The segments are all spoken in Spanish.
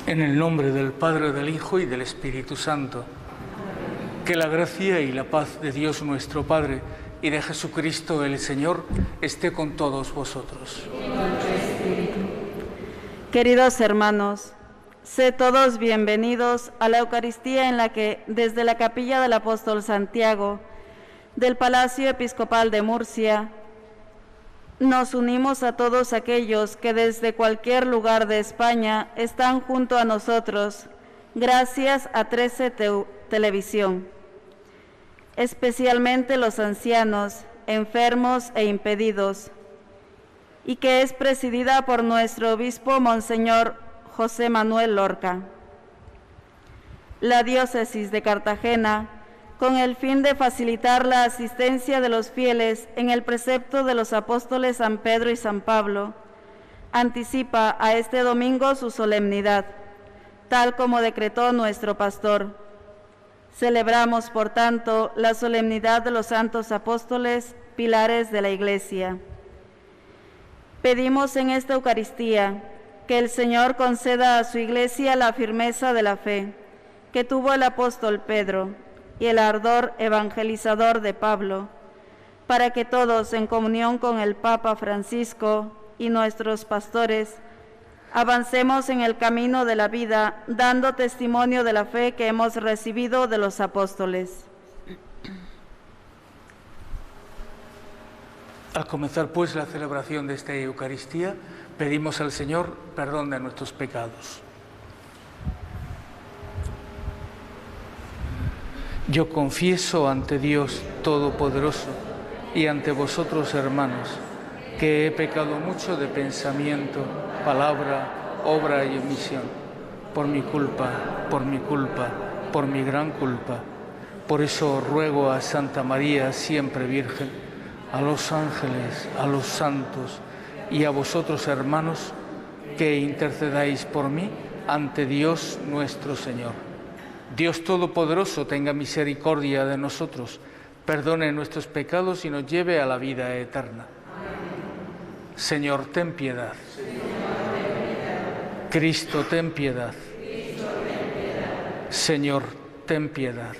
En el nombre del Padre, del Hijo y del Espíritu Santo. Que la gracia y la paz de Dios nuestro Padre y de Jesucristo el Señor esté con todos vosotros. Queridos hermanos, sed todos bienvenidos a la Eucaristía en la que, desde la capilla del apóstol Santiago, del Palacio Episcopal de Murcia, nos unimos a todos aquellos que desde cualquier lugar de España están junto a nosotros, gracias a 13 Televisión. Especialmente los ancianos, enfermos e impedidos, y que es presidida por nuestro obispo Monseñor José Manuel Lorca. La diócesis de Cartagena, con el fin de facilitar la asistencia de los fieles en el precepto de los apóstoles San Pedro y San Pablo, anticipa a este domingo su solemnidad, tal como decretó nuestro pastor. Celebramos, por tanto, la solemnidad de los santos apóstoles, pilares de la Iglesia. Pedimos en esta Eucaristía que el Señor conceda a su Iglesia la firmeza de la fe que tuvo el apóstol Pedro y el ardor evangelizador de Pablo, para que todos, en comunión con el Papa Francisco y nuestros pastores, avancemos en el camino de la vida, dando testimonio de la fe que hemos recibido de los apóstoles. Al comenzar, pues, la celebración de esta Eucaristía, pedimos al Señor perdón de nuestros pecados. Yo confieso ante Dios Todopoderoso y ante vosotros, hermanos, que he pecado mucho de pensamiento, palabra, obra y omisión, por mi culpa, por mi gran culpa. Por eso ruego a Santa María, siempre Virgen, a los ángeles, a los santos y a vosotros, hermanos, que intercedáis por mí ante Dios nuestro Señor. Dios Todopoderoso tenga misericordia de nosotros, perdone nuestros pecados y nos lleve a la vida eterna. Señor, ten piedad. Cristo, ten piedad. Señor, ten piedad.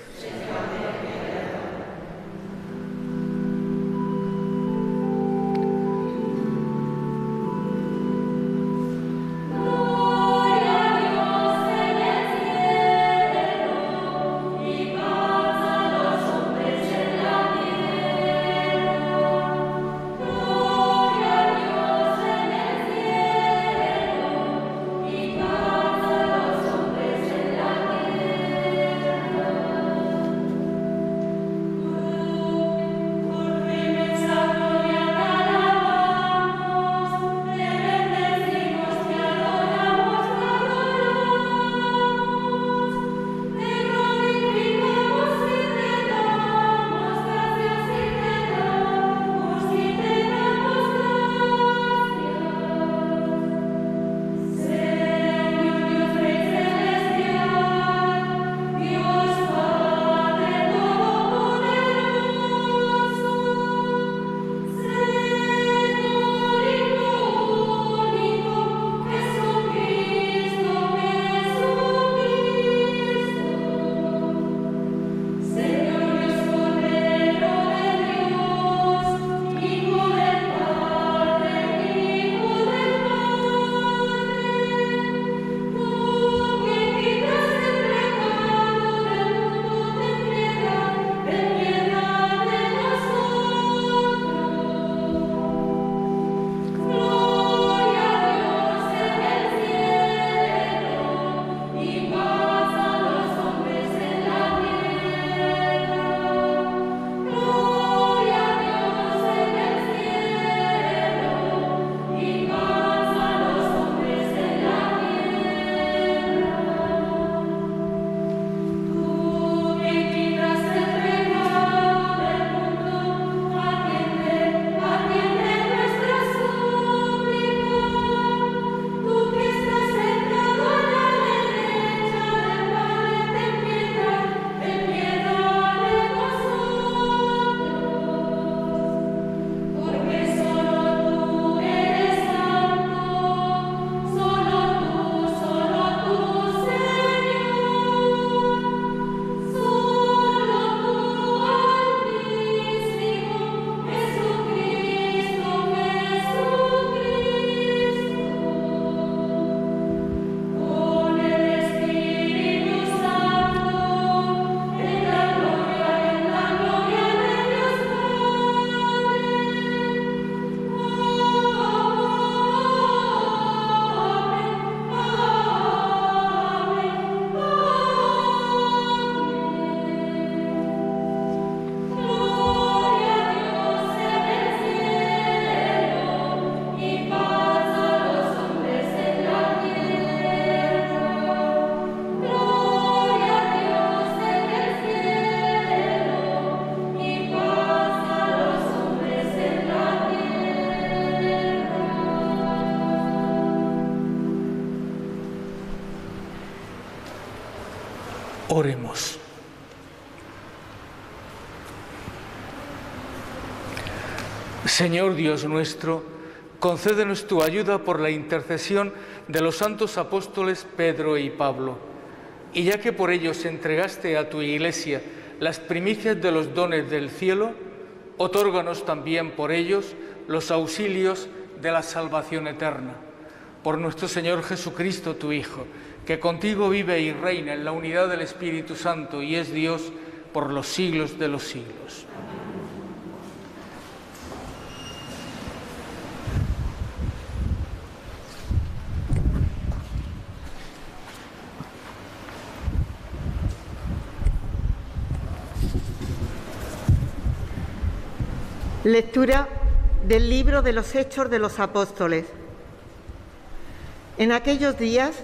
Oremos. Señor Dios nuestro, concédenos tu ayuda por la intercesión de los santos apóstoles Pedro y Pablo, y ya que por ellos entregaste a tu Iglesia las primicias de los dones del cielo, otórganos también por ellos los auxilios de la salvación eterna. Por nuestro Señor Jesucristo, tu Hijo, que contigo vive y reina en la unidad del Espíritu Santo y es Dios por los siglos de los siglos. Lectura del libro de los Hechos de los Apóstoles. En aquellos días,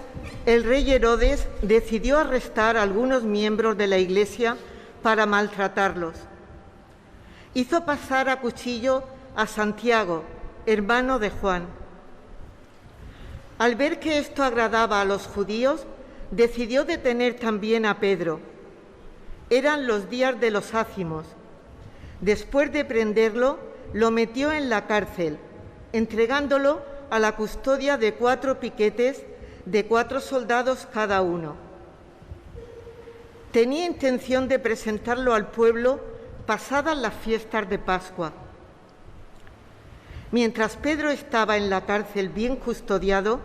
el rey Herodes decidió arrestar a algunos miembros de la Iglesia para maltratarlos. Hizo pasar a cuchillo a Santiago, hermano de Juan. Al ver que esto agradaba a los judíos, decidió detener también a Pedro. Eran los días de los ácimos. Después de prenderlo, lo metió en la cárcel, entregándolo a la custodia de 4 piquetes de 4 soldados cada uno. Tenía intención de presentarlo al pueblo pasadas las fiestas de Pascua. Mientras Pedro estaba en la cárcel bien custodiado,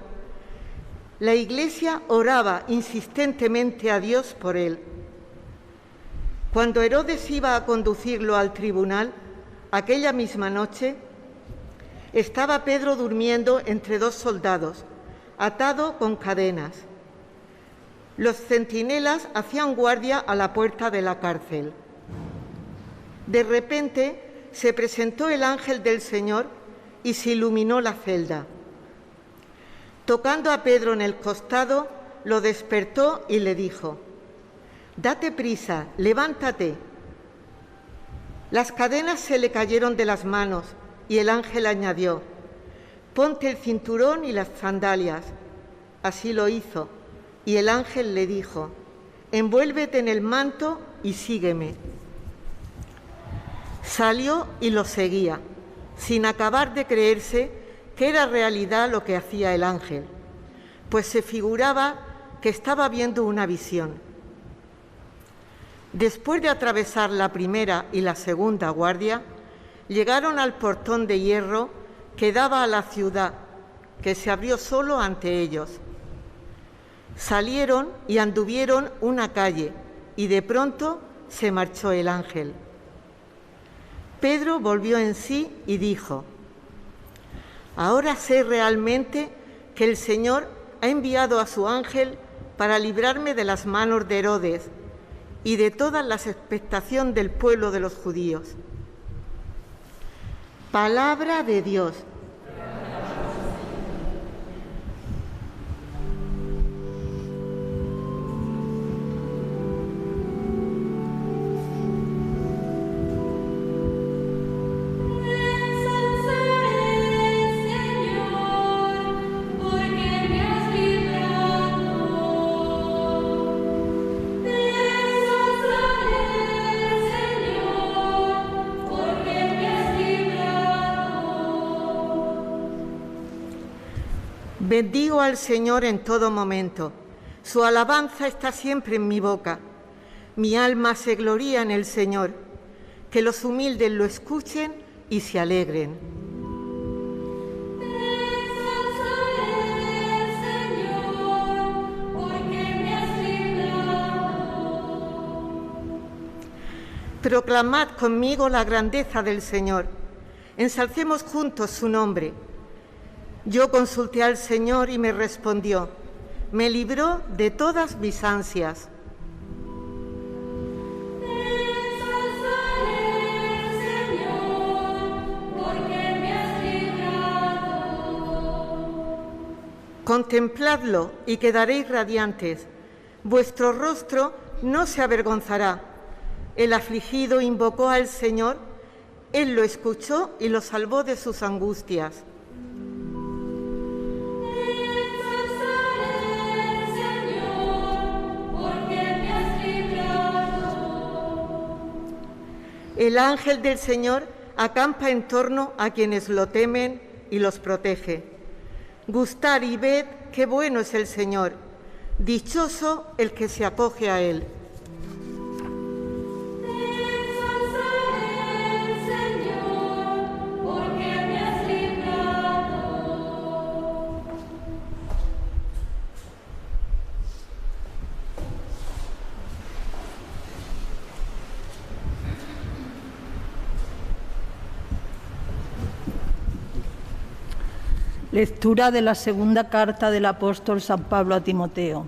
la Iglesia oraba insistentemente a Dios por él. Cuando Herodes iba a conducirlo al tribunal, aquella misma noche, estaba Pedro durmiendo entre 2 soldados, atado con cadenas. Los centinelas hacían guardia a la puerta de la cárcel. De repente se presentó el ángel del Señor y se iluminó la celda. Tocando a Pedro en el costado, lo despertó y le dijo: «Date prisa, levántate». Las cadenas se le cayeron de las manos y el ángel añadió: «Ponte el cinturón y las sandalias». Así lo hizo, y el ángel le dijo: «Envuélvete en el manto y sígueme». Salió y lo seguía, sin acabar de creerse que era realidad lo que hacía el ángel, pues se figuraba que estaba viendo una visión. Después de atravesar la primera y la segunda guardia, llegaron al portón de hierro que daba a la ciudad, que se abrió solo ante ellos. Salieron y anduvieron una calle, y de pronto se marchó el ángel. Pedro volvió en sí y dijo: «Ahora sé realmente que el Señor ha enviado a su ángel para librarme de las manos de Herodes y de toda la expectación del pueblo de los judíos». Palabra de Dios. Bendigo al Señor en todo momento. Su alabanza está siempre en mi boca. Mi alma se gloría en el Señor. Que los humildes lo escuchen y se alegren. Proclamad conmigo la grandeza del Señor. Ensalcemos juntos su nombre. Yo consulté al Señor y me respondió. Me libró de todas mis ansias. Contempladlo y quedaréis radiantes. Vuestro rostro no se avergonzará. El afligido invocó al Señor, Él lo escuchó y lo salvó de sus angustias. Contemplad El ángel del Señor acampa en torno a quienes lo temen y los protege. Gustad y ved qué bueno es el Señor, dichoso el que se acoge a Él. Lectura de la segunda carta del apóstol San Pablo a Timoteo.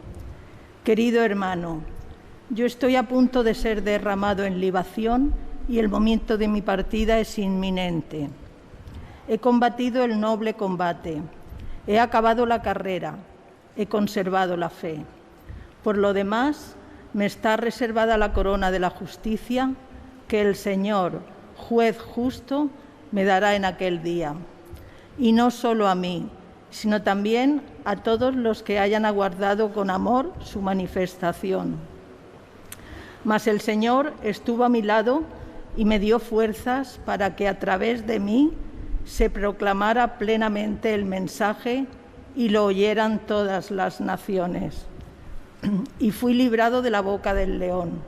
Querido hermano, yo estoy a punto de ser derramado en libación y el momento de mi partida es inminente. He combatido el noble combate, he acabado la carrera, he conservado la fe. Por lo demás, me está reservada la corona de la justicia que el Señor, juez justo, me dará en aquel día. Y no solo a mí, sino también a todos los que hayan aguardado con amor su manifestación. Mas el Señor estuvo a mi lado y me dio fuerzas para que a través de mí se proclamara plenamente el mensaje y lo oyeran todas las naciones. Y fui librado de la boca del león.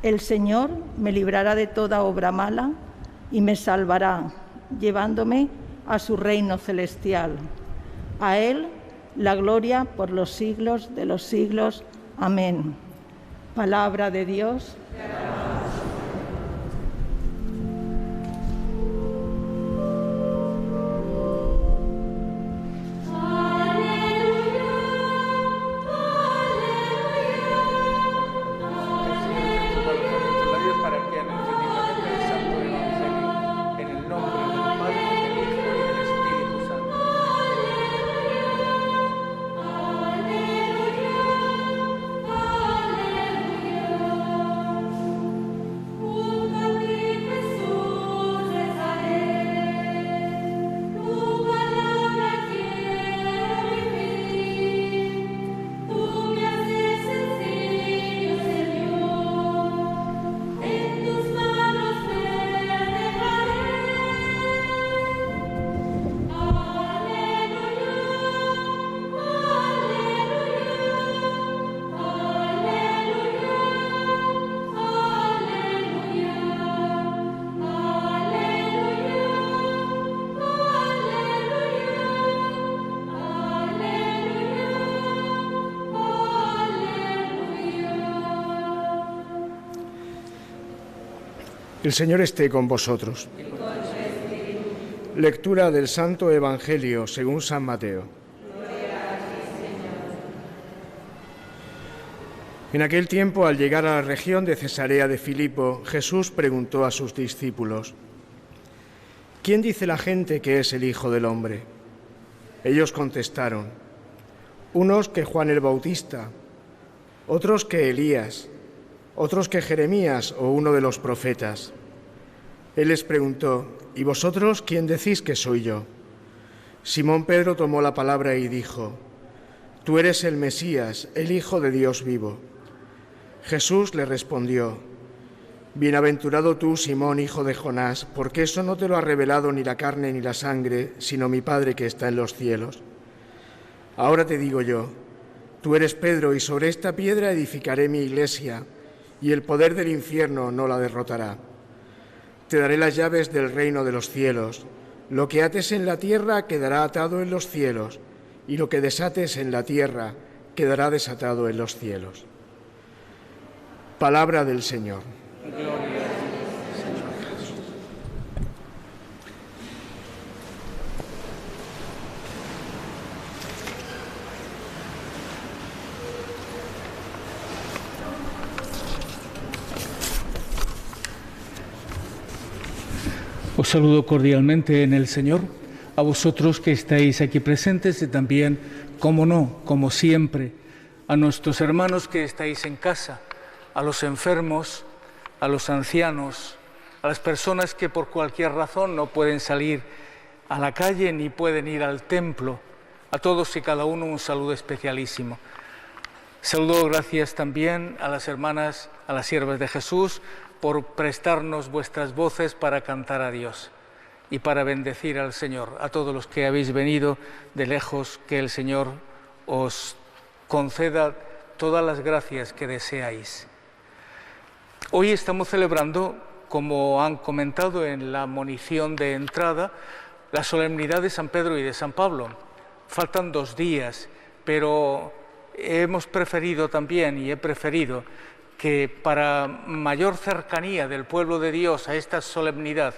El Señor me librará de toda obra mala y me salvará, llevándome a su reino celestial. A Él la gloria por los siglos de los siglos. Amén. Palabra de Dios. El Señor esté con vosotros. Lectura del Santo Evangelio según San Mateo. En aquel tiempo, al llegar a la región de Cesarea de Filipo, Jesús preguntó a sus discípulos: ¿Quién dice la gente que es el Hijo del Hombre? Ellos contestaron: unos que Juan el Bautista, otros que Elías, otros que Jeremías o uno de los profetas. Él les preguntó: ¿y vosotros quién decís que soy yo? Simón Pedro tomó la palabra y dijo: Tú eres el Mesías, el Hijo de Dios vivo. Jesús le respondió: Bienaventurado tú, Simón, hijo de Jonás, porque eso no te lo ha revelado ni la carne ni la sangre, sino mi Padre que está en los cielos. Ahora te digo yo: tú eres Pedro, y sobre esta piedra edificaré mi iglesia, y el poder del infierno no la derrotará. Te daré las llaves del reino de los cielos. Lo que ates en la tierra quedará atado en los cielos, y lo que desates en la tierra quedará desatado en los cielos. Palabra del Señor. Gloria a ti, Señor Jesús. Os saludo cordialmente en el Señor, a vosotros que estáis aquí presentes y también, como no, como siempre, a nuestros hermanos que estáis en casa, a los enfermos, a los ancianos, a las personas que por cualquier razón no pueden salir a la calle ni pueden ir al templo. A todos y cada uno un saludo especialísimo. Saludo gracias también a las hermanas, a las siervas de Jesús, por prestarnos vuestras voces para cantar a Dios y para bendecir al Señor. A todos los que habéis venido de lejos, que el Señor os conceda todas las gracias que deseáis. Hoy estamos celebrando, como han comentado en la monición de entrada, la solemnidad de San Pedro y de San Pablo. Faltan 2 días, pero hemos preferido también, y he preferido, que para mayor cercanía del pueblo de Dios a esta solemnidad,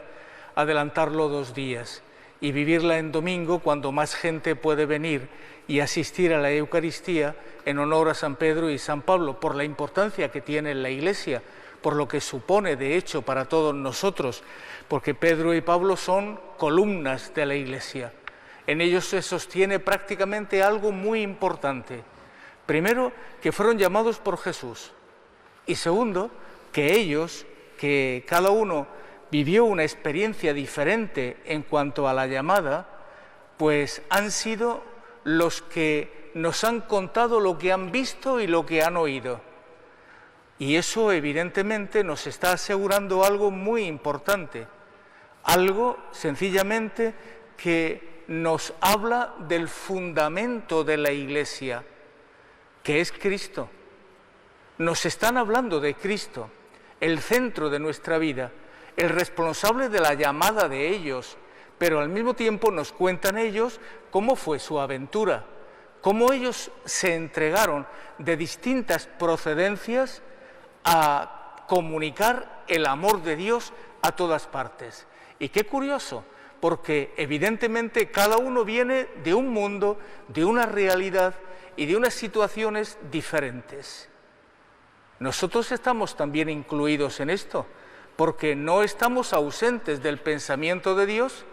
adelantarlo 2 días y vivirla en domingo, cuando más gente puede venir y asistir a la Eucaristía en honor a San Pedro y San Pablo, por la importancia que tiene en la Iglesia, por lo que supone de hecho para todos nosotros, porque Pedro y Pablo son columnas de la Iglesia. En ellos se sostiene prácticamente algo muy importante. Primero, que fueron llamados por Jesús. Y segundo, que cada uno vivió una experiencia diferente en cuanto a la llamada, pues han sido los que nos han contado lo que han visto y lo que han oído. Y eso evidentemente nos está asegurando algo muy importante, algo sencillamente que nos habla del fundamento de la Iglesia, que es Cristo. Nos están hablando de Cristo, el centro de nuestra vida, el responsable de la llamada de ellos, pero al mismo tiempo nos cuentan ellos cómo fue su aventura, cómo ellos se entregaron de distintas procedencias a comunicar el amor de Dios a todas partes. Y qué curioso, porque evidentemente cada uno viene de un mundo, de una realidad y de unas situaciones diferentes. Nosotros estamos también incluidos en esto, porque no estamos ausentes del pensamiento de Dios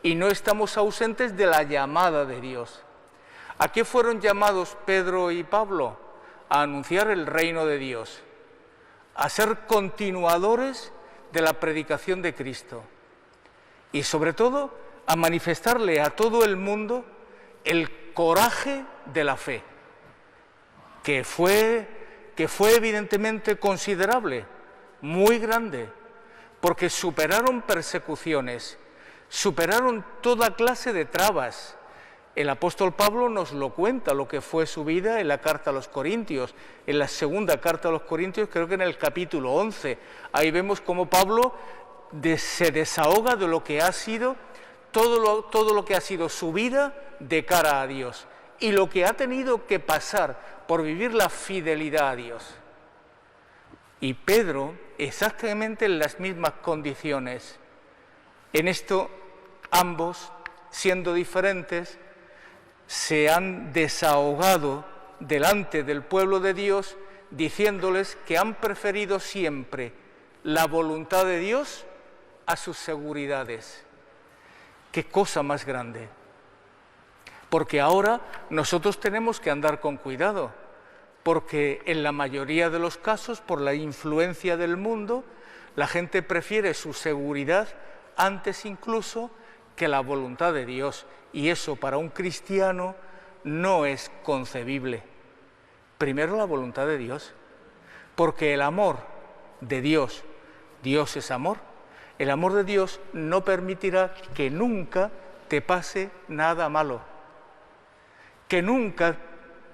y no estamos ausentes de la llamada de Dios. ¿A qué fueron llamados Pedro y Pablo? A anunciar el reino de Dios, a ser continuadores de la predicación de Cristo y sobre todo a manifestarle a todo el mundo el coraje de la fe, que fue evidentemente considerable, muy grande, porque superaron persecuciones, superaron toda clase de trabas. El apóstol Pablo nos lo cuenta, lo que fue su vida en la carta a los Corintios, en la segunda carta a los Corintios, creo que en el capítulo 11. Ahí vemos cómo Pablo se desahoga de lo que ha sido, todo lo que ha sido su vida de cara a Dios y lo que ha tenido que pasar por vivir la fidelidad a Dios. Y Pedro, exactamente en las mismas condiciones. En esto, ambos, siendo diferentes, se han desahogado delante del pueblo de Dios, diciéndoles que han preferido siempre la voluntad de Dios a sus seguridades. ¡Qué cosa más grande! Porque ahora nosotros tenemos que andar con cuidado, porque en la mayoría de los casos, por la influencia del mundo, la gente prefiere su seguridad antes incluso que la voluntad de Dios, y eso para un cristiano no es concebible. Primero la voluntad de Dios, porque el amor de Dios, Dios es amor, el amor de Dios no permitirá que nunca te pase nada malo, que nunca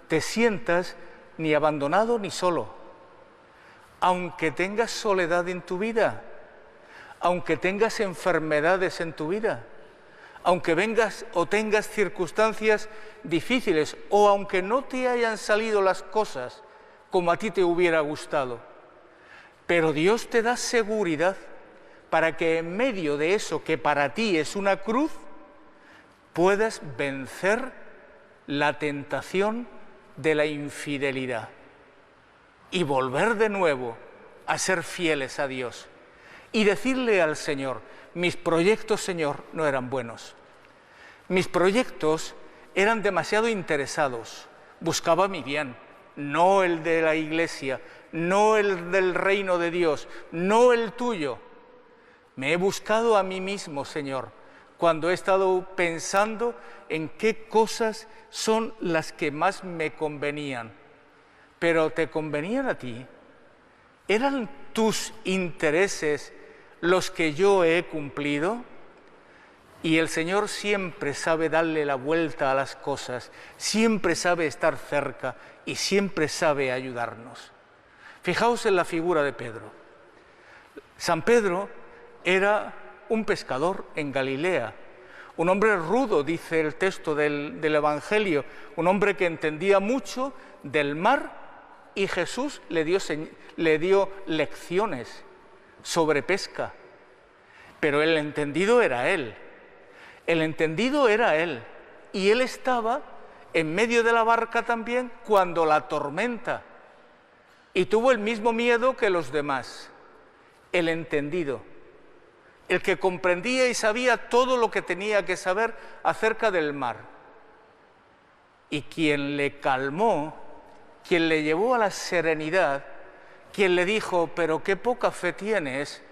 te sientas ni abandonado ni solo, aunque tengas soledad en tu vida, aunque tengas enfermedades en tu vida, aunque vengas o tengas circunstancias difíciles, o aunque no te hayan salido las cosas como a ti te hubiera gustado. Pero Dios te da seguridad para que en medio de eso que para ti es una cruz, puedas vencer la tentación de la infidelidad y volver de nuevo a ser fieles a Dios y decirle al Señor: mis proyectos, Señor, no eran buenos. Mis proyectos eran demasiado interesados. Buscaba mi bien, no el de la Iglesia, no el del reino de Dios, no el tuyo. Me he buscado a mí mismo, Señor, cuando he estado pensando en qué cosas son las que más me convenían. Pero te convenían a ti. ¿eran tus intereses los que yo he cumplido? Y el Señor siempre sabe darle la vuelta a las cosas, siempre sabe estar cerca y siempre sabe ayudarnos. Fijaos en la figura de Pedro. San Pedro era un pescador en Galilea, un hombre rudo, dice el texto del Evangelio, un hombre que entendía mucho del mar, y Jesús le dio lecciones sobre pesca. Pero el entendido era él. El entendido era él. Y él estaba en medio de la barca también cuando la tormenta. Y tuvo el mismo miedo que los demás. El entendido. El que comprendía y sabía todo lo que tenía que saber acerca del mar. Y quien le calmó, quien le llevó a la serenidad, quien le dijo, pero qué poca fe tienes,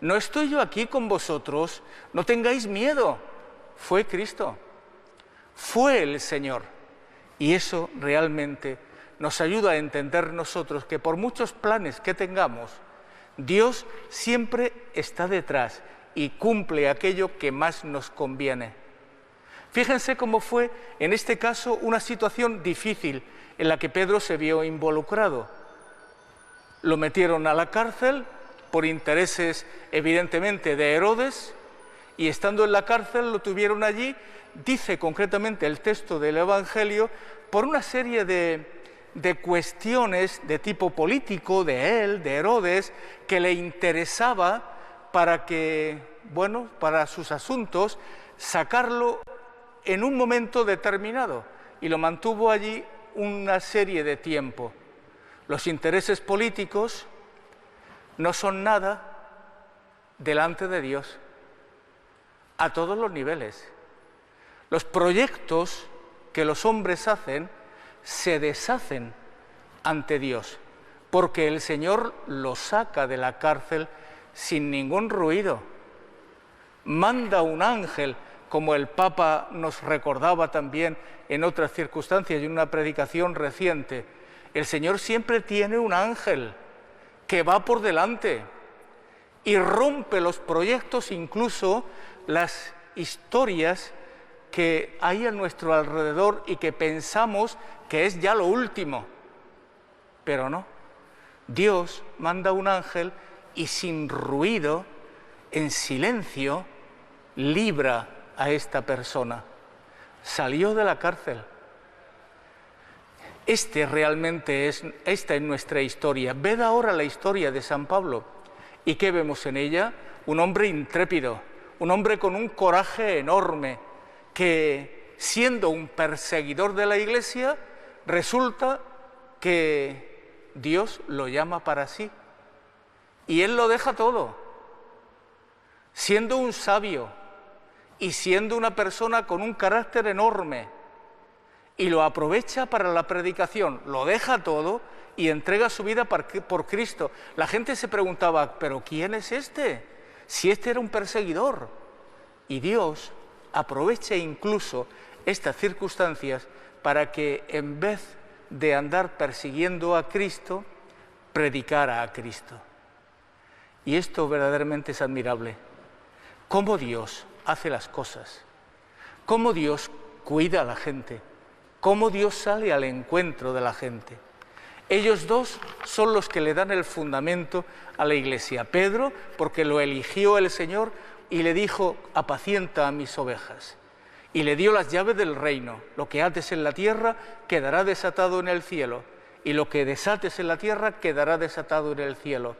no estoy yo aquí con vosotros, no tengáis miedo, fue Cristo, fue el Señor. Y eso realmente nos ayuda a entender nosotros que por muchos planes que tengamos, Dios siempre está detrás y cumple aquello que más nos conviene. Fíjense cómo fue, en este caso, una situación difícil en la que Pedro se vio involucrado. Lo metieron a la cárcel por intereses, evidentemente, de Herodes, y estando en la cárcel lo tuvieron allí, dice concretamente el texto del Evangelio, por una serie de cuestiones de tipo político, de él, de Herodes, que le interesaba para para sus asuntos, sacarlo en un momento determinado, y lo mantuvo allí una serie de tiempo. Los intereses políticos no son nada delante de Dios, a todos los niveles. Los proyectos que los hombres hacen se deshacen ante Dios, porque el Señor los saca de la cárcel sin ningún ruido. Manda un ángel, como el Papa nos recordaba también en otras circunstancias y en una predicación reciente. El Señor siempre tiene un ángel que va por delante y rompe los proyectos, incluso las historias que hay a nuestro alrededor y que pensamos que es ya lo último. Pero no, Dios manda un ángel y sin ruido, en silencio, libra a esta persona. Salió de la cárcel. Esta es nuestra historia. Ved ahora la historia de San Pablo. ¿Y qué vemos en ella? Un hombre intrépido, un hombre con un coraje enorme, que siendo un perseguidor de la Iglesia, resulta que Dios lo llama para sí. Y él lo deja todo, siendo un sabio y siendo una persona con un carácter enorme, y lo aprovecha para la predicación, lo deja todo y entrega su vida por Cristo. La gente se preguntaba, ¿pero quién es este? Si este era un perseguidor. Y Dios aprovecha incluso estas circunstancias para que en vez de andar persiguiendo a Cristo, predicara a Cristo. Y esto verdaderamente es admirable. Cómo Dios hace las cosas, cómo Dios cuida a la gente, cómo Dios sale al encuentro de la gente. Ellos dos son los que le dan el fundamento a la Iglesia. Pedro, porque lo eligió el Señor y le dijo, apacienta a mis ovejas. Y le dio las llaves del reino. Lo que ates en la tierra quedará desatado en el cielo, y lo que desates en la tierra quedará desatado en el cielo.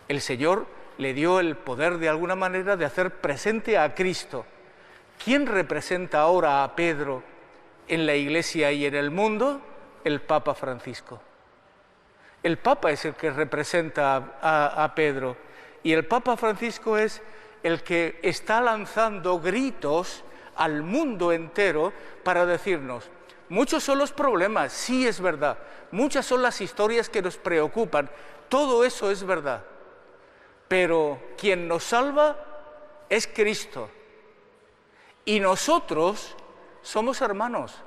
El Señor le dio el poder de alguna manera de hacer presente a Cristo. ¿Quién representa ahora a Pedro en la Iglesia y en el mundo? El Papa Francisco. El Papa es el que representa a Pedro, y el Papa Francisco es el que está lanzando gritos al mundo entero para decirnos, muchos son los problemas, sí es verdad, muchas son las historias que nos preocupan, todo eso es verdad, pero quien nos salva es Cristo, y nosotros somos hermanos.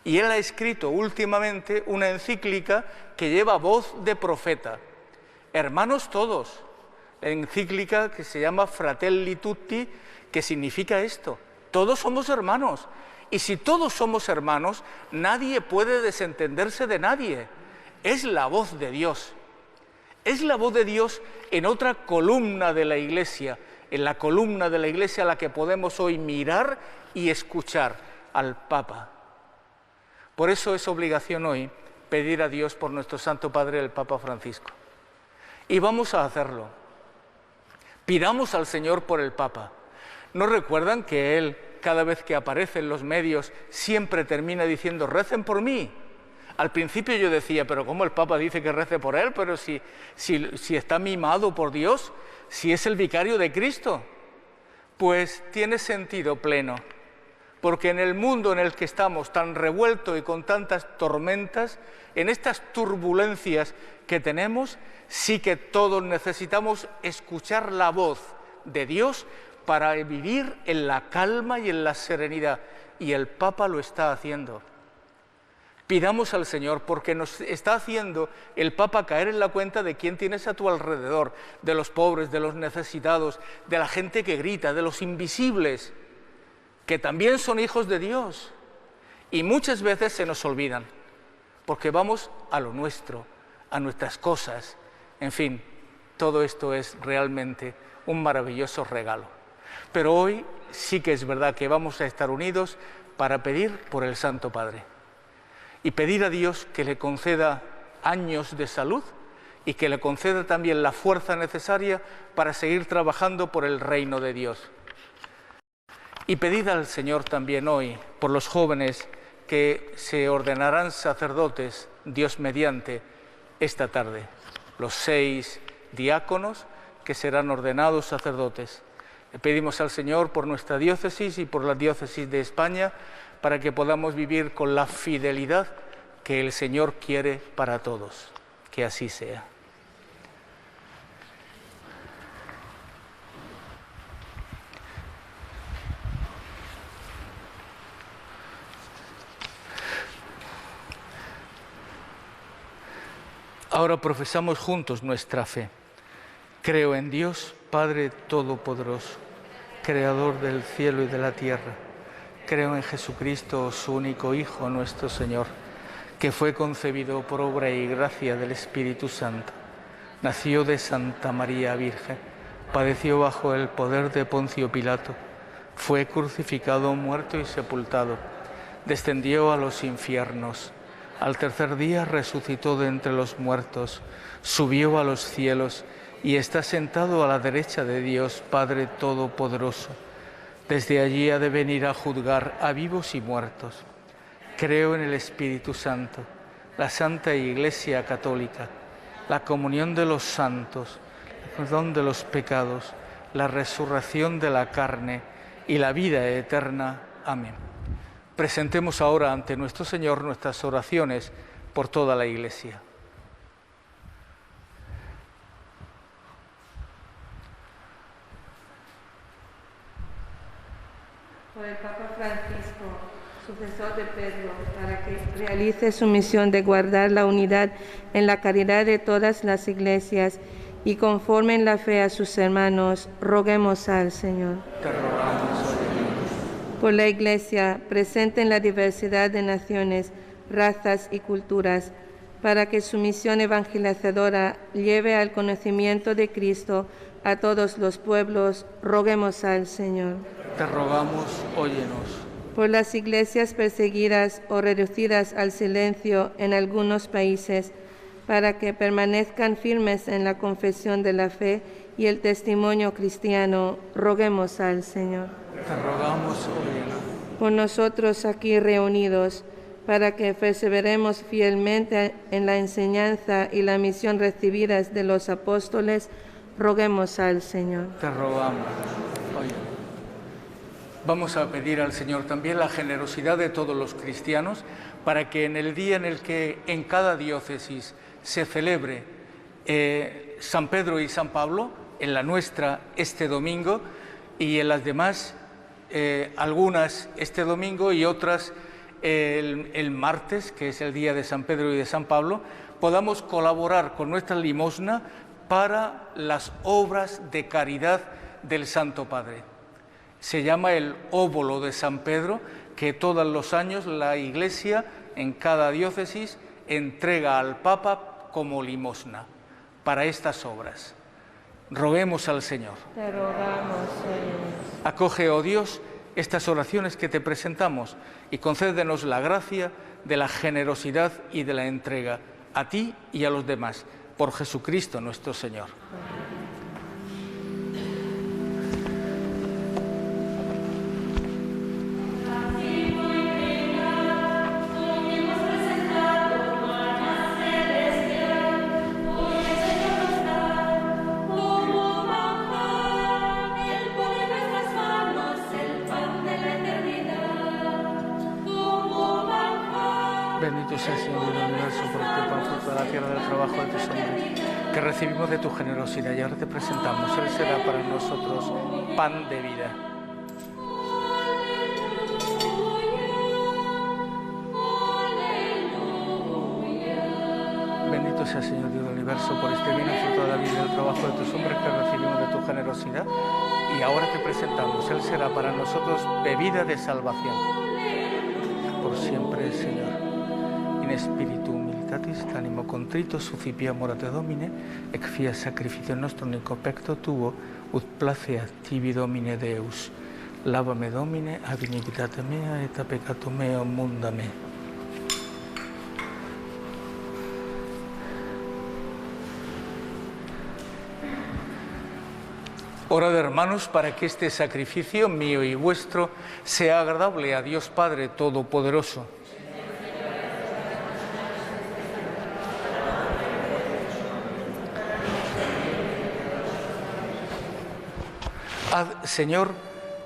Y él ha escrito últimamente una encíclica que lleva voz de profeta. hermanos todos. La encíclica que se llama Fratelli Tutti, que significa esto, todos somos hermanos. Y si todos somos hermanos, nadie puede desentenderse de nadie. Es la voz de Dios. Es la voz de Dios en otra columna de la Iglesia, en la columna de la Iglesia a la que podemos hoy mirar y escuchar al Papa. Por eso es obligación hoy pedir a Dios por nuestro Santo Padre, el Papa Francisco. Y vamos a hacerlo. Pidamos al Señor por el Papa. ¿No recuerdan que él, cada vez que aparece en los medios, siempre termina diciendo, recen por mí? Al principio yo decía, pero ¿cómo el Papa dice que rece por él? Pero si está mimado por Dios, si es el vicario de Cristo. Pues tiene sentido pleno, porque en el mundo en el que estamos tan revuelto y con tantas tormentas, en estas turbulencias que tenemos, sí que todos necesitamos escuchar la voz de Dios para vivir en la calma y en la serenidad, y el Papa lo está haciendo. Pidamos al Señor, porque nos está haciendo el Papa caer en la cuenta de quién tienes a tu alrededor, de los pobres, de los necesitados, de la gente que grita, de los invisibles, que también son hijos de Dios, y muchas veces se nos olvidan, porque vamos a lo nuestro, a nuestras cosas. En fin, todo esto es realmente un maravilloso regalo. Pero hoy sí que es verdad que vamos a estar unidos para pedir por el Santo Padre y pedir a Dios que le conceda años de salud y que le conceda también la fuerza necesaria para seguir trabajando por el reino de Dios. Y pedid al Señor también hoy por los jóvenes que se ordenarán sacerdotes, Dios mediante, esta tarde. Los 6 diáconos que serán ordenados sacerdotes. Le pedimos al Señor por nuestra diócesis y por la diócesis de España para que podamos vivir con la fidelidad que el Señor quiere para todos. Que así sea. Ahora profesamos juntos nuestra fe. Creo en Dios, Padre Todopoderoso, Creador del cielo y de la tierra. Creo en Jesucristo, su único Hijo, nuestro Señor, que fue concebido por obra y gracia del Espíritu Santo. Nació de Santa María Virgen, padeció bajo el poder de Poncio Pilato, fue crucificado, muerto y sepultado, descendió a los infiernos. Al tercer día resucitó de entre los muertos, subió a los cielos y está sentado a la derecha de Dios, Padre Todopoderoso. Desde allí ha de venir a juzgar a vivos y muertos. Creo en el Espíritu Santo, la Santa Iglesia Católica, la comunión de los santos, el perdón de los pecados, la resurrección de la carne y la vida eterna. Amén. Presentemos ahora ante nuestro Señor nuestras oraciones por toda la Iglesia. Por el Papa Francisco, sucesor de Pedro, para que realice su misión de guardar la unidad en la caridad de todas las iglesias y conformen la fe a sus hermanos, roguemos al Señor. Te rogamos, Señor. Por la Iglesia, presente en la diversidad de naciones, razas y culturas, para que su misión evangelizadora lleve al conocimiento de Cristo a todos los pueblos, roguemos al Señor. Te rogamos, óyenos. Por las iglesias perseguidas o reducidas al silencio en algunos países, para que permanezcan firmes en la confesión de la fe y el testimonio cristiano, roguemos al Señor. Te rogamos, óyenos. Por nosotros aquí reunidos, para que perseveremos fielmente en la enseñanza y la misión recibidas de los apóstoles, roguemos al Señor. Te rogamos, óyenos. Vamos a pedir al Señor también la generosidad de todos los cristianos para que en el día en el que en cada diócesis se celebre San Pedro y San Pablo, en la nuestra este domingo y en las demás, algunas este domingo y otras el martes, que es el día de San Pedro y de San Pablo, podamos colaborar con nuestra limosna para las obras de caridad del Santo Padre. Se llama el óbolo de San Pedro, que todos los años la Iglesia en cada diócesis entrega al Papa como limosna para estas obras. Roguemos al Señor. Te rogamos, Señor. Acoge, oh Dios, estas oraciones que te presentamos y concédenos la gracia de la generosidad y de la entrega a ti y a los demás, por Jesucristo nuestro Señor. Bendito sea el Señor del universo por este pan fruto de la tierra del trabajo de tus hombres, que recibimos de tu generosidad y ahora te presentamos. Él será para nosotros pan de vida. Bendito sea el Señor Dios del universo por este vino fruto de la vida y del trabajo de tus hombres, que recibimos de tu generosidad y ahora te presentamos. Él será para nosotros bebida de salvación. Por siempre, Señor. In spiritu humilitatis, animo contrito, sucipia morate Domine, ec fiat sacrificium nostrum nico pecto tuo, ut placeat tibi Domine Deus. Lavame Domine, ab iniquitate mea, et a peccatum meum munda me. Orad, hermanos, para que este sacrificio mío y vuestro sea agradable a Dios Padre Todopoderoso. Haz, Señor,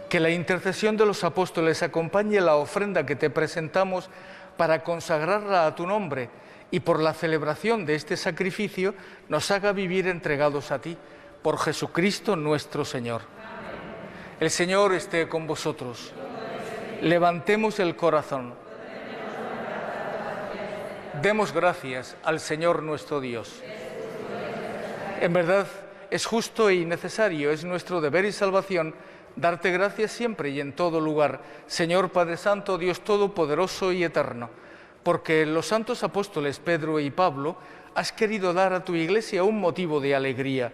que la intercesión de los apóstoles acompañe la ofrenda que te presentamos para consagrarla a tu nombre y por la celebración de este sacrificio nos haga vivir entregados a ti, por Jesucristo nuestro Señor. El Señor esté con vosotros. Levantemos el corazón. Demos gracias al Señor nuestro Dios. En verdad, es justo y necesario, es nuestro deber y salvación, darte gracias siempre y en todo lugar, Señor Padre Santo, Dios Todopoderoso y Eterno, porque en los santos apóstoles Pedro y Pablo has querido dar a tu Iglesia un motivo de alegría.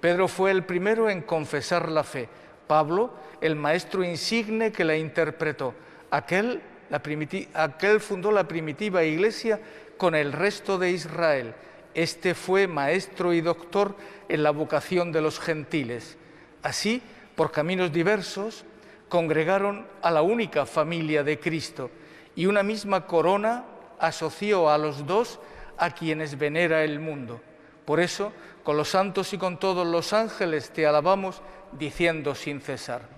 Pedro fue el primero en confesar la fe, Pablo el maestro insigne que la interpretó, aquel fundó la primitiva Iglesia con el resto de Israel. Este fue maestro y doctor en la vocación de los gentiles. Así, por caminos diversos, congregaron a la única familia de Cristo y una misma corona asoció a los dos a quienes venera el mundo. Por eso, con los santos y con todos los ángeles te alabamos, diciendo sin cesar.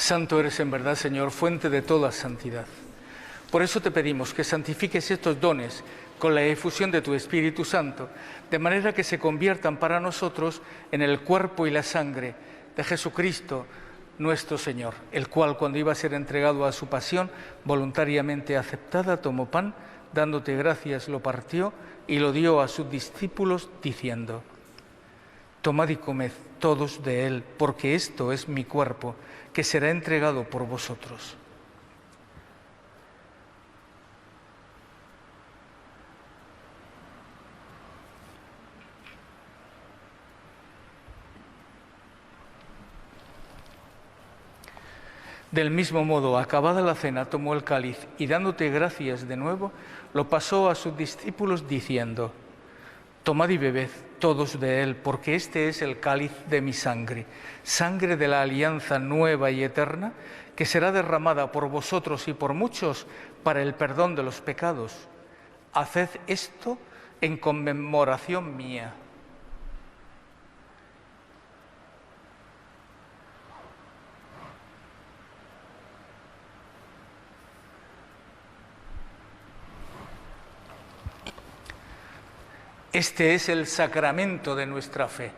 Santo eres en verdad, Señor, fuente de toda santidad. Por eso te pedimos que santifiques estos dones con la efusión de tu Espíritu Santo, de manera que se conviertan para nosotros en el cuerpo y la sangre de Jesucristo, nuestro Señor, el cual, cuando iba a ser entregado a su pasión, voluntariamente aceptada, tomó pan, dándote gracias, lo partió y lo dio a sus discípulos, diciendo: tomad y comed todos de él, porque esto es mi cuerpo, que será entregado por vosotros. Del mismo modo, acabada la cena, tomó el cáliz y, dándote gracias de nuevo, lo pasó a sus discípulos, diciendo: tomad y bebed todos de él, porque este es el cáliz de mi sangre, sangre de la alianza nueva y eterna, que será derramada por vosotros y por muchos para el perdón de los pecados. Haced esto en conmemoración mía. Este es el sacramento de nuestra fe.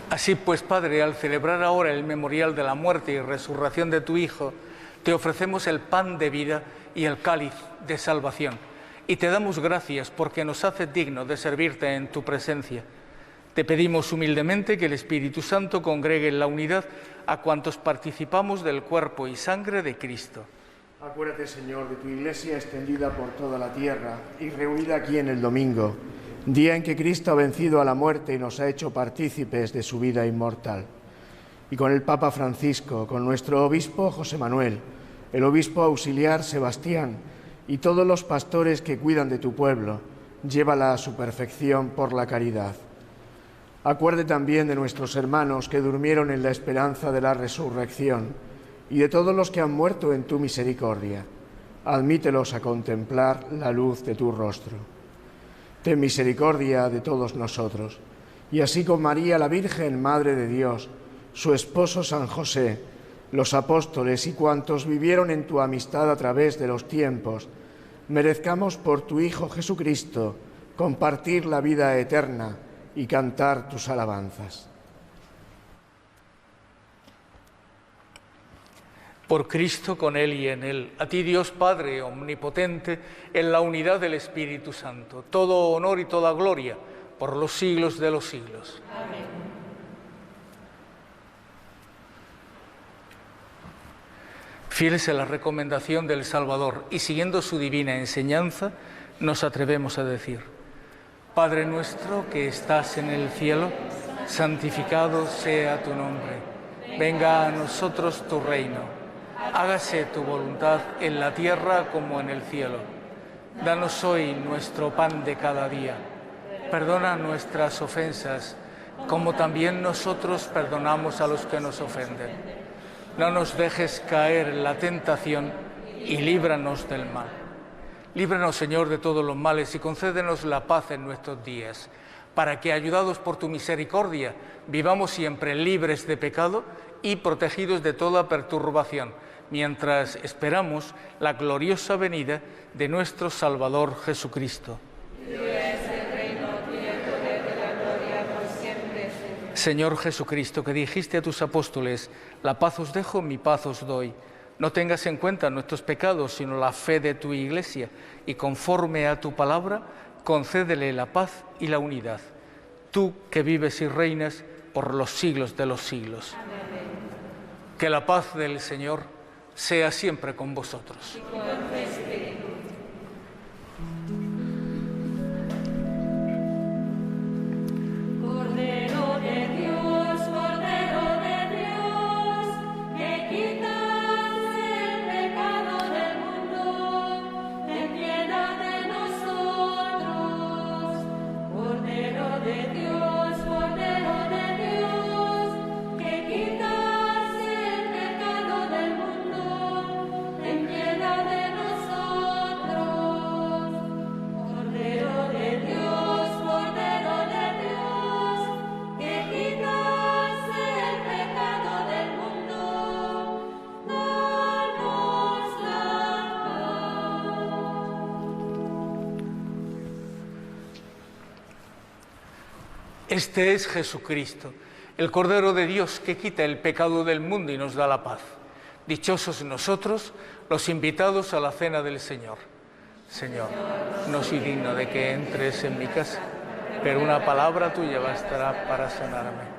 Así pues, Padre, al celebrar ahora el memorial de la muerte y resurrección de tu Hijo, te ofrecemos el pan de vida y el cáliz de salvación. Y te damos gracias porque nos haces dignos de servirte en tu presencia. Te pedimos humildemente que el Espíritu Santo congregue en la unidad a cuantos participamos del cuerpo y sangre de Cristo. Acuérdate, Señor, de tu Iglesia extendida por toda la tierra y reunida aquí en el domingo, día en que Cristo ha vencido a la muerte y nos ha hecho partícipes de su vida inmortal. Y con el Papa Francisco, con nuestro obispo José Manuel, el obispo auxiliar Sebastián y todos los pastores que cuidan de tu pueblo, llévala a su perfección por la caridad. Acuerde también de nuestros hermanos que durmieron en la esperanza de la resurrección, y de todos los que han muerto en tu misericordia. Admítelos a contemplar la luz de tu rostro. Ten misericordia de todos nosotros, y así con María, la Virgen, Madre de Dios, su esposo San José, los apóstoles y cuantos vivieron en tu amistad a través de los tiempos, merezcamos por tu Hijo Jesucristo compartir la vida eterna y cantar tus alabanzas. Por Cristo, con Él y en Él, a ti Dios Padre omnipotente, en la unidad del Espíritu Santo, todo honor y toda gloria por los siglos de los siglos. Amén. Fieles a la recomendación del Salvador y siguiendo su divina enseñanza, nos atrevemos a decir: Padre nuestro que estás en el cielo, santificado sea tu nombre. Venga a nosotros tu reino. Hágase tu voluntad en la tierra como en el cielo. Danos hoy nuestro pan de cada día. Perdona nuestras ofensas, como también nosotros perdonamos a los que nos ofenden. No nos dejes caer en la tentación y líbranos del mal. Líbranos, Señor, de todos los males y concédenos la paz en nuestros días, para que, ayudados por tu misericordia, vivamos siempre libres de pecado y protegidos de toda perturbación, mientras esperamos la gloriosa venida de nuestro Salvador Jesucristo. Tuyo es el reino, tuyo el poder de la gloria por siempre. Señor Jesucristo, que dijiste a tus apóstoles: la paz os dejo, mi paz os doy. No tengas en cuenta nuestros pecados, sino la fe de tu Iglesia, y conforme a tu palabra, concédele la paz y la unidad. Tú que vives y reinas por los siglos de los siglos. Amén. Que la paz del Señor sea siempre con vosotros. Y con tu espíritu. Cordero de Dios, que quitas el pecado del mundo, ten piedad de nosotros. Cordero de Dios, que quitas el pecado del mundo, ten piedad de nosotros. Este es Jesucristo, el Cordero de Dios que quita el pecado del mundo y nos da la paz. Dichosos nosotros, los invitados a la cena del Señor. Señor, no soy digno de que entres en mi casa, pero una palabra tuya bastará para sanarme.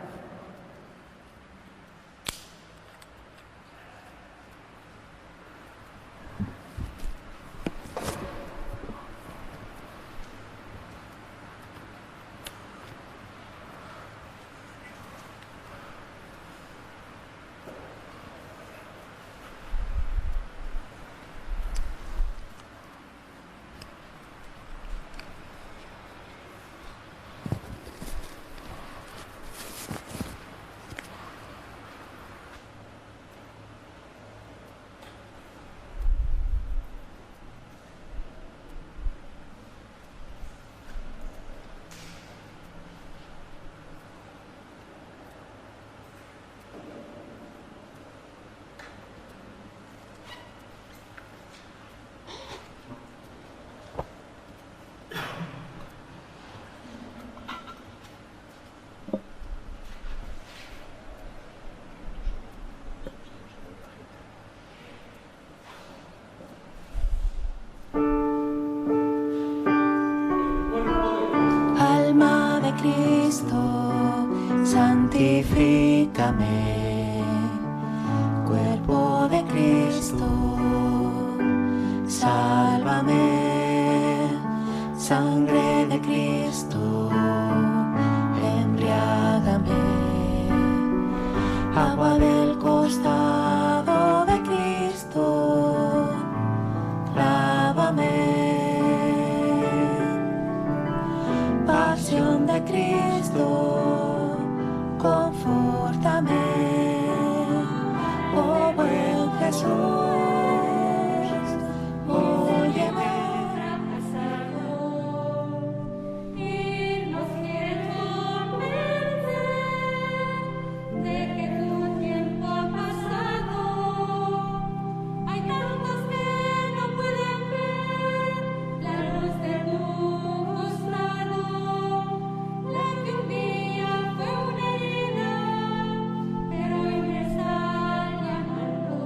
Alma de Cristo, santifícame. Cuerpo de Cristo, sálvame. Sangre de Cristo, embriágame. Agua del costado de Cristo, lávame. Pasión de Cristo, confórtame, oh buen Jesús, óyeme. Y nos quiere convencer de que tu tiempo ha pasado. Hay tantos que no pueden ver la luz de tu costado, la que un día fue una herida, pero hoy me está llamando.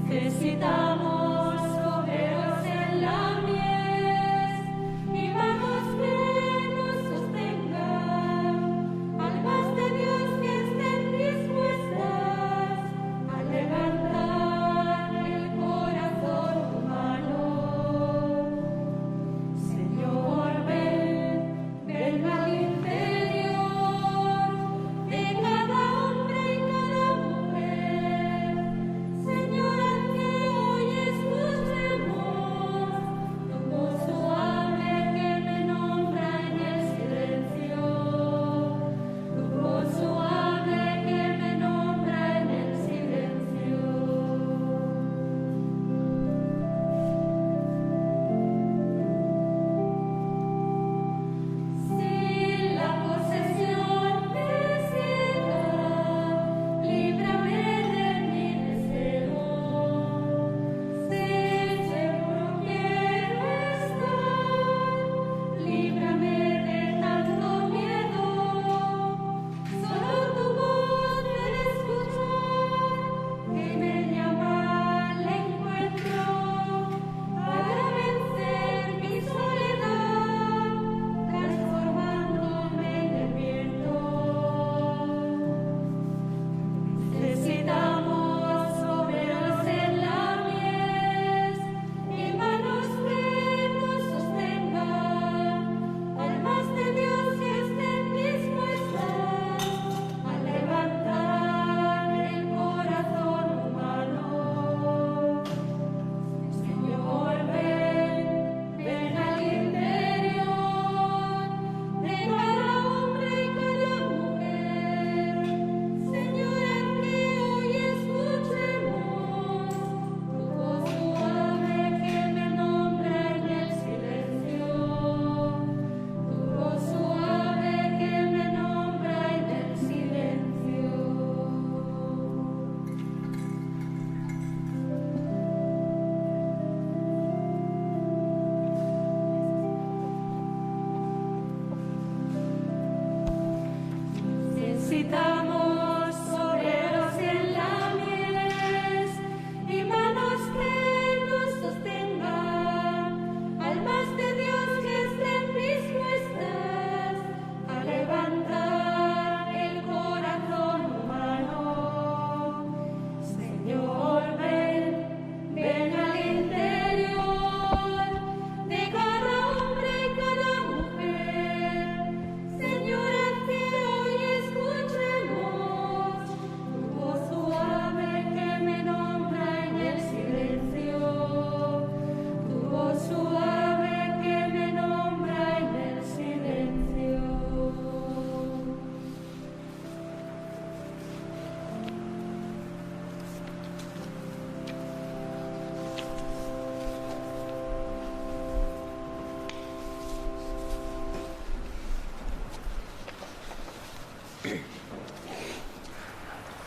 Necesitamos obreros en la mies y manos que nos sostengan, almas de Dios que estén dispuestas a levantar el corazón humano. Señor, ven al interior de cada hombre y cada mujer. Señor, haz que hoy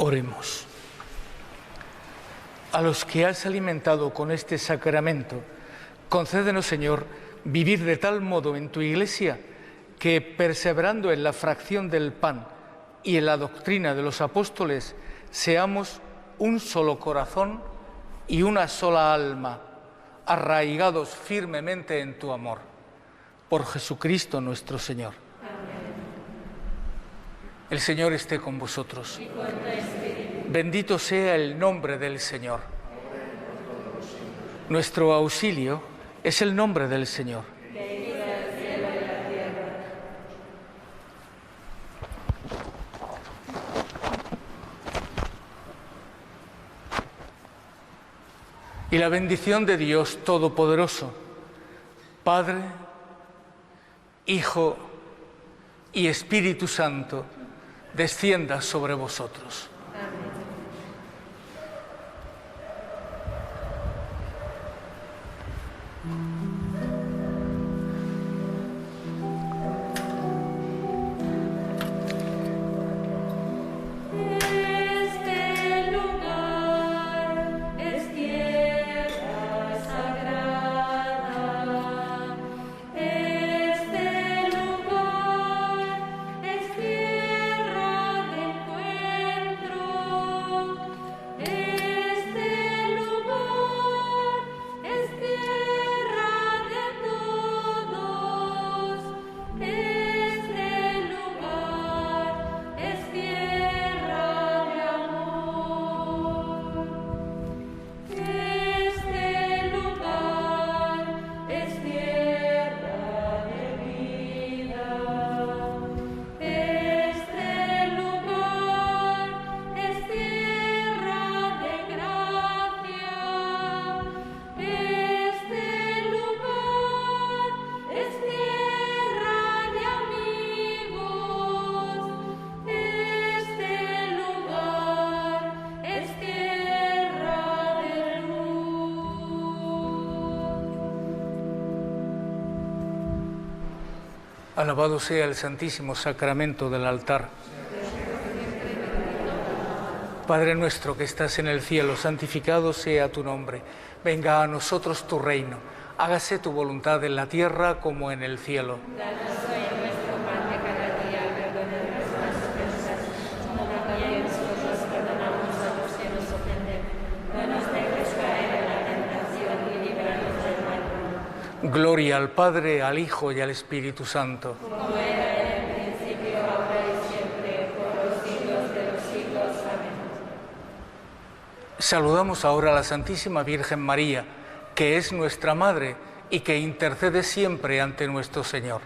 Oremos. A los que has alimentado con este sacramento, concédenos, Señor, vivir de tal modo en tu Iglesia que, perseverando en la fracción del pan y en la doctrina de los apóstoles, seamos un solo corazón y una sola alma, arraigados firmemente en tu amor. Por Jesucristo nuestro Señor. Amén. El Señor esté con vosotros. Y con tu espíritu. Bendito sea el nombre del Señor. Nuestro auxilio es el nombre del Señor. Bendiga el cielo y la tierra. Y la bendición de Dios Todopoderoso, Padre, Hijo y Espíritu Santo, descienda sobre vosotros. Alabado sea el Santísimo Sacramento del altar. Padre nuestro que estás en el cielo, santificado sea tu nombre. Venga a nosotros tu reino. Hágase tu voluntad en la tierra como en el cielo. Danos hoy nuestro pan de cada día, perdona nuestras ofensas, como también nosotros perdonamos a los que nos ofenden. No nos dejes caer en la tentación y líbranos del mal. Gloria al Padre, al Hijo y al Espíritu Santo. Como era en el principio, ahora y siempre, por los siglos de los siglos. Amén. Saludamos ahora a la Santísima Virgen María, que es nuestra Madre y que intercede siempre ante nuestro Señor.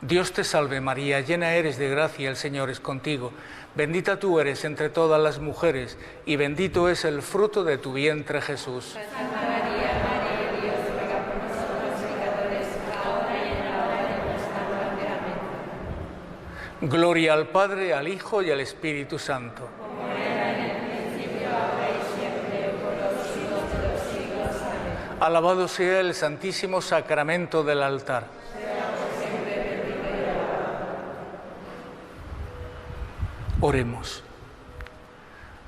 Dios te salve María, llena eres de gracia, el Señor es contigo. Bendita tú eres entre todas las mujeres y bendito es el fruto de tu vientre, Jesús. Santa María, Madre de Dios, ruega por nosotros pecadores, ahora y en la hora de nuestra muerte. Amén. Gloria al Padre, al Hijo y al Espíritu Santo. Como era en el principio, ahora y siempre, por los siglos de los siglos. Amén. Alabado sea el Santísimo Sacramento del altar. Oremos.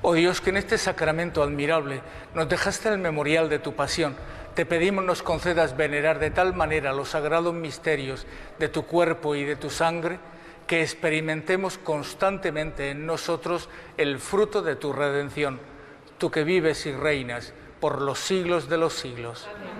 Oh Dios, que en este sacramento admirable nos dejaste el memorial de tu pasión, te pedimos nos concedas venerar de tal manera los sagrados misterios de tu cuerpo y de tu sangre, que experimentemos constantemente en nosotros el fruto de tu redención, tú que vives y reinas por los siglos de los siglos. Amén.